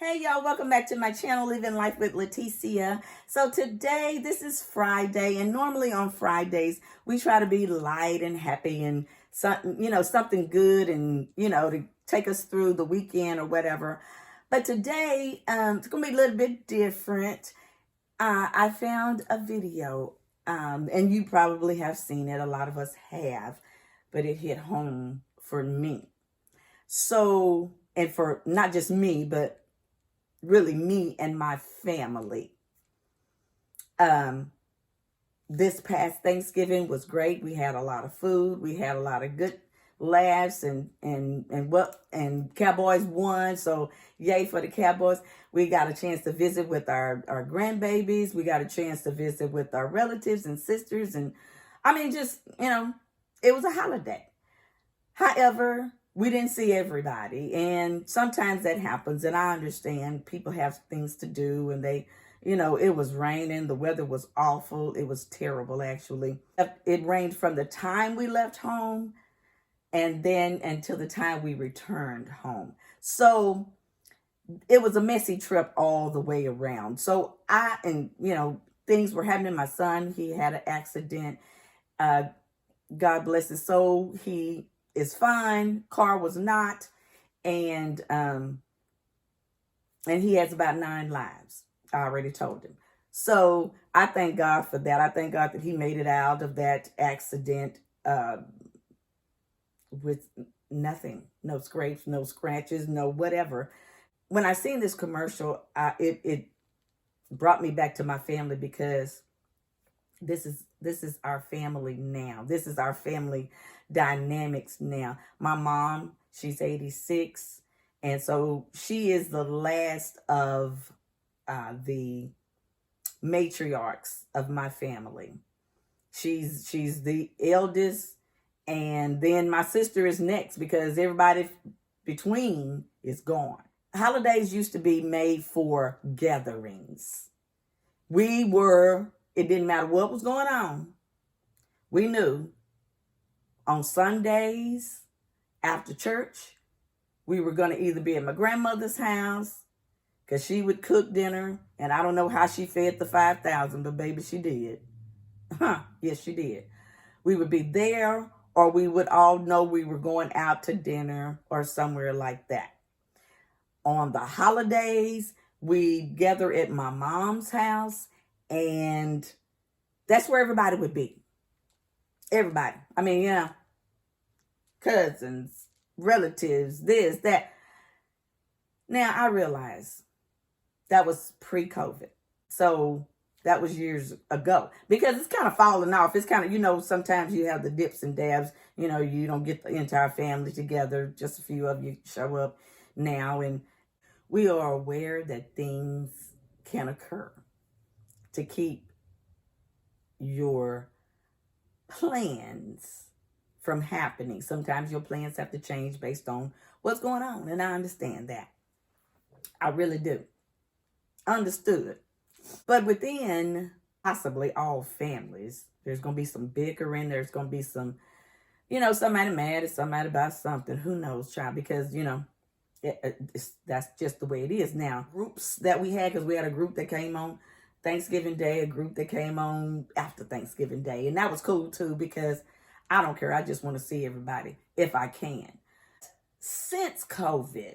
Hey y'all, welcome back to my channel, Living Life with Leticia. So today, this is Friday, and normally on Fridays, we try to be light and happy and something good and, to take us through the weekend or whatever. But today, it's going to be a little bit different. I found a video, and you probably have seen it. A lot of us have, but it hit home for me. So, and for not just me, but really me and my family. This past Thanksgiving was great. We had a lot of food. We had a lot of good laughs and Cowboys won. So yay for the Cowboys. We got a chance to visit with our grandbabies. We got a chance to visit with our relatives and sisters. And I mean, it was a holiday. However, we didn't see everybody, and sometimes that happens, and I understand people have things to do, and it was raining, the weather was awful, it was terrible, actually. It rained from the time we left home, and then until the time we returned home. So, it was a messy trip all the way around. So, things were happening. My son, he had an accident. God bless his soul, he is fine. Car was not, and he has about 9 lives. I already told him. So I thank God for that. I thank God that he made it out of that accident with nothing, no scrapes, no scratches, no whatever. When I seen this commercial, it brought me back to my family, because this is our family now. This is our family dynamics now. My mom, she's 86, and so she is the last of the matriarchs of my family. She's the eldest, and then my sister is next, because everybody between is gone. Holidays used to be made for gatherings. It didn't matter what was going on. We knew on Sundays after church, we were going to either be at my grandmother's house, because she would cook dinner, and I don't know how she fed the 5,000, but baby, she did. Yes, she did. We would be there, or we would all know we were going out to dinner or somewhere like that. On the holidays, we gather at my mom's house, and that's where everybody would be. Everybody. I mean, cousins, relatives, this, that. Now, I realize that was pre-COVID. So that was years ago, because it's kind of falling off. It's kind of, sometimes you have the dips and dabs. You don't get the entire family together. Just a few of you show up now. And we are aware that things can occur to keep your plans from happening. Sometimes your plans have to change based on what's going on, and I understand that. I really do. Understood. But within possibly all families, there's going to be some bickering. There's going to be some, somebody mad at somebody about something. Who knows, child? Because, that's just the way it is now. Groups that we had, because we had a group that came on Thanksgiving Day, a group that came on after Thanksgiving Day. And that was cool too, because I don't care. I just want to see everybody if I can. Since COVID,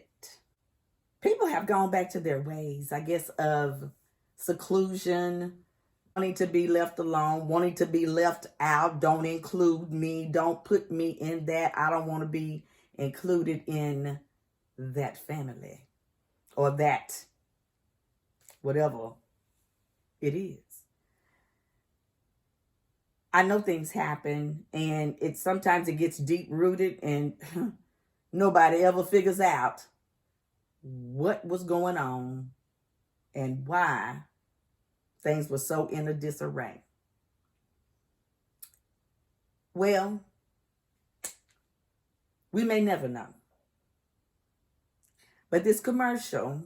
people have gone back to their ways, I guess, of seclusion, wanting to be left alone, wanting to be left out. Don't include me. Don't put me in that. I don't want to be included in that family or that whatever it is. I know things happen, and sometimes it gets deep rooted, and nobody ever figures out what was going on and why things were so in a disarray. Well, we may never know. But this commercial,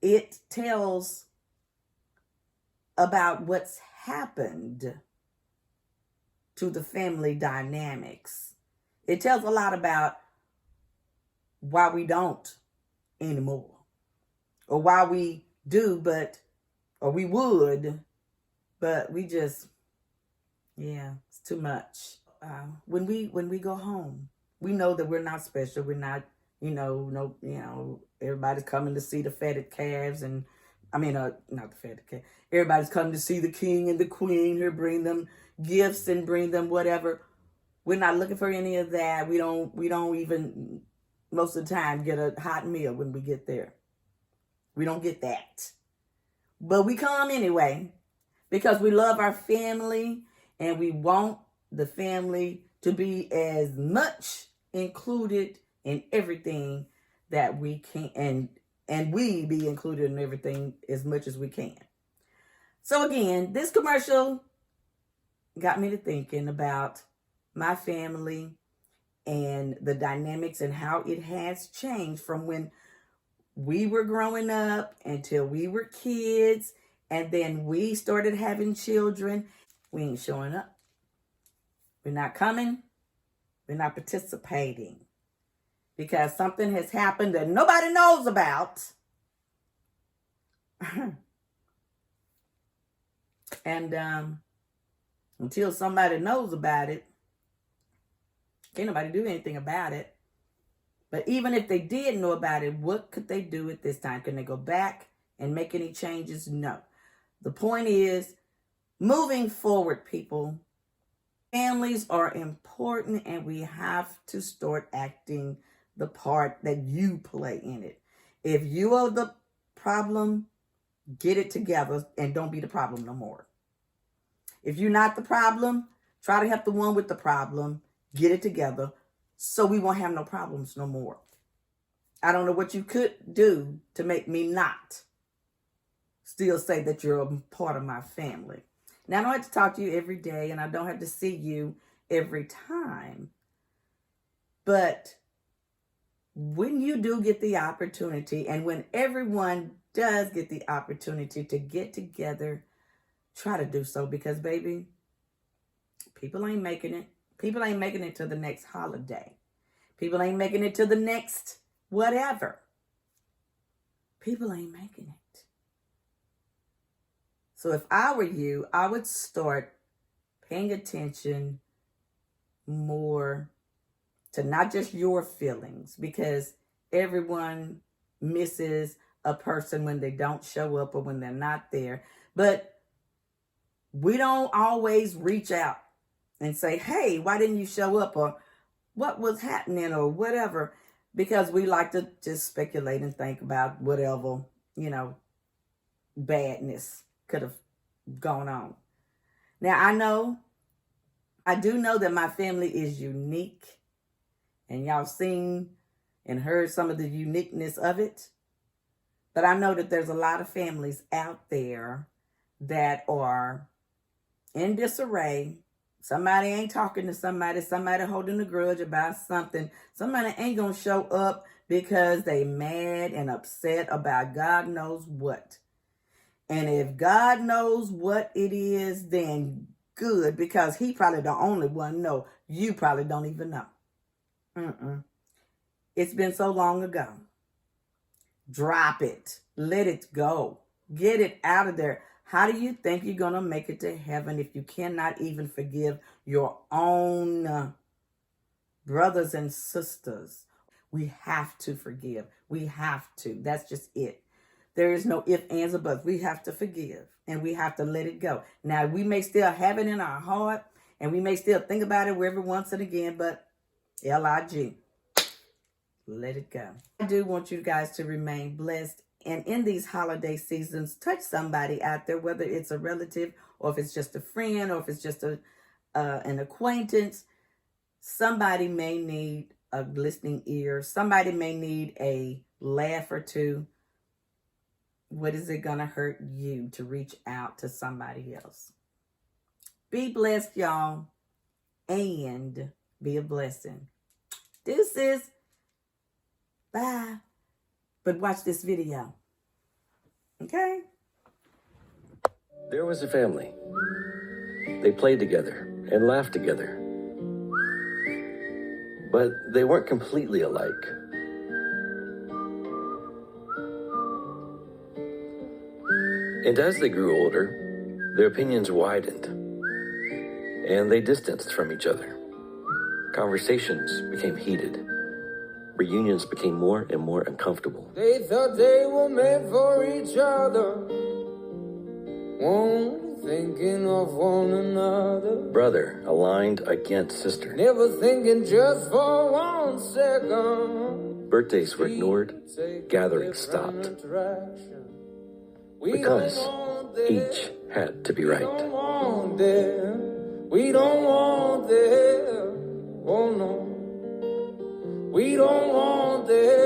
it tells about what's happened to the family dynamics. It tells a lot about why we don't anymore. or why we do, or we would, but we just, yeah, it's too much. When we go home, we know that we're not special. We're not, everybody's coming to see the fatted calves, and not the fatted calf. Everybody's coming to see the king and the queen who bring them gifts and bring them whatever. We're not looking for any of that. We don't even most of the time get a hot meal when we get there. We don't get that. But we come anyway because we love our family and we want the family to be as much included in everything that we can, and we be included in everything as much as we can. So again, this commercial got me to thinking about my family and the dynamics and how it has changed from when we were growing up until we were kids, and then we started having children. We ain't showing up. We're not coming. We're not participating because something has happened that nobody knows about. And until somebody knows about it, can't nobody do anything about it. But even if they did know about it, what could they do at this time? Can they go back and make any changes? No. The point is, moving forward, people, families are important, and we have to start acting the part that you play in it. If you are the problem, get it together and don't be the problem no more. If you're not the problem, try to help the one with the problem, get it together, so we won't have no problems no more. I don't know what you could do to make me not still say that you're a part of my family. Now, I don't have to talk to you every day, and I don't have to see you every time. But when you do get the opportunity, and when everyone does get the opportunity to get together, try to do so, because, baby, people ain't making it. People ain't making it to the next holiday. People ain't making it to the next whatever. People ain't making it. So if I were you, I would start paying attention more to not just your feelings, because everyone misses a person when they don't show up or when they're not there. But we don't always reach out and say, hey, why didn't you show up? Or what was happening or whatever, because we like to just speculate and think about whatever, badness could have gone on. Now, I do know that my family is unique, and y'all seen and heard some of the uniqueness of it. But I know that there's a lot of families out there that are in disarray. Somebody ain't talking to somebody holding a grudge about something. Somebody ain't going to show up because they mad and upset about God knows what. And if God knows what it is, then good, because he probably the only one know. You probably don't even know. It's been so long ago. Drop it. Let it go. Get it out of there. How do you think you're going to make it to heaven if you cannot even forgive your own brothers and sisters? We have to forgive. We have to. That's just it. There is no ifs, ands, or buts. We have to forgive, and we have to let it go. Now, we may still have it in our heart, and we may still think about it every once and again, but LIG, let it go. I do want you guys to remain blessed. And in these holiday seasons, touch somebody out there, whether it's a relative or if it's just a friend or if it's just an acquaintance. Somebody may need a listening ear. Somebody may need a laugh or two. What is it going to hurt you to reach out to somebody else? Be blessed, y'all, and be a blessing. Deuces. Bye. But watch this video. Okay? There was a family. They played together and laughed together. But they weren't completely alike. And as they grew older, their opinions widened, and they distanced from each other. Conversations became heated. Reunions became more and more uncomfortable. They thought they were meant for each other, only thinking of one another. Brother aligned against sister. Never thinking just for 1 second. Birthdays were ignored, gatherings stopped, because each had to be right. We don't want them. We don't want them. Oh no. We don't want them.